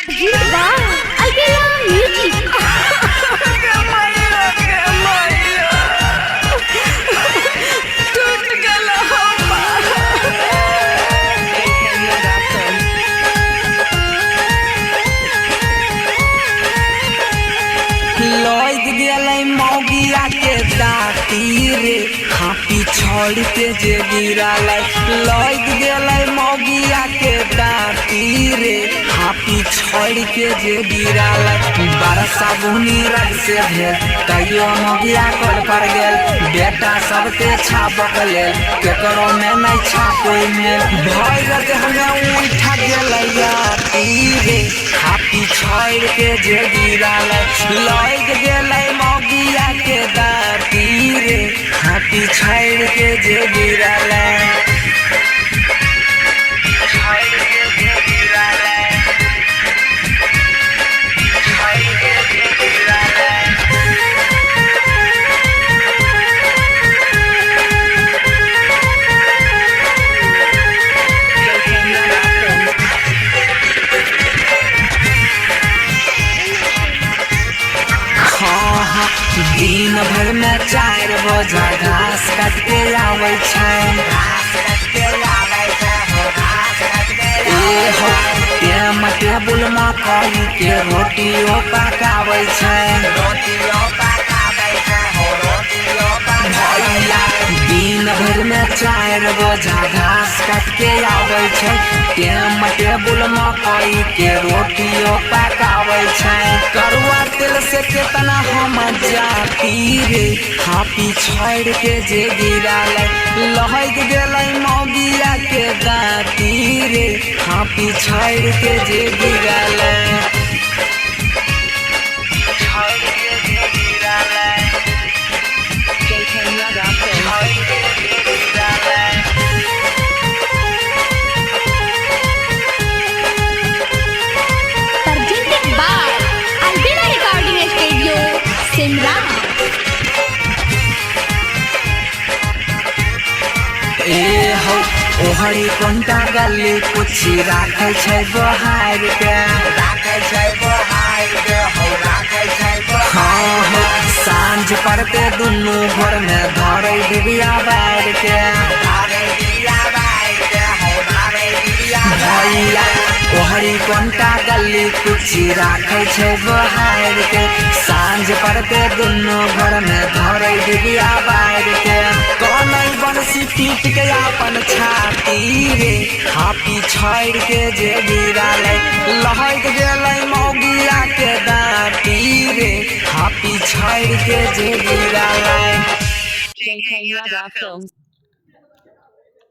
Wow, Albella Music. लौट गेलै मौगिया के दाती रे हाथी छोड़ के जे गिरालै लौट गेलै मौगिया के दाती रे हाथी छोड़ के जे गिरालै बरसा बुनी रग से भेल तैयो मौगिया कोल पर गेल बेटा सबके छापक लेल केकरो में नहीं छापोई में भय रग हमें उठा गेलै याती रे हाथी छोड़ के जे गिरालै लौट गेलै मौगिया के दाती रे हाथी छोड़ के जे गिरालै छोड़ के जे गिरालै छोड़ के जे गिरालै दिन भर में 4 बोझा घास काट के आवे छै टेबुल मकई के रोटियो पकावे छै भैया दिन भर में 4 बोझा घास काट के आवे छै टेबुल मकई के रोटियो पकावे छै करुआ तेल से केतना हम जाती रे हाथी छोड़ के जे गिरालै लहक गेलै मौगिया के दाती रे हाथी छोड़ के जे गिरालै छोड़ के जे गिरालै Presented by Albella Recording Studio, Simra. ए हो ओहरी कोंटा गली कुछ राखै छै बहार के हाँ हो साँझ पड़ते दुनू घर में धरै डिबिया बार के भैया ओहरी कोंटा गली कुछ राखै छै बहार के साँझ पड़ते दुनू घर में धरै डिबिया बार के कनै बंसी पीट के अपन छाती रे हाथी छोड़ के जे गिरालै लहक गेलै मौगिया के दाती रे हाथी छोड़ के जे गिरालै JK Yada Films.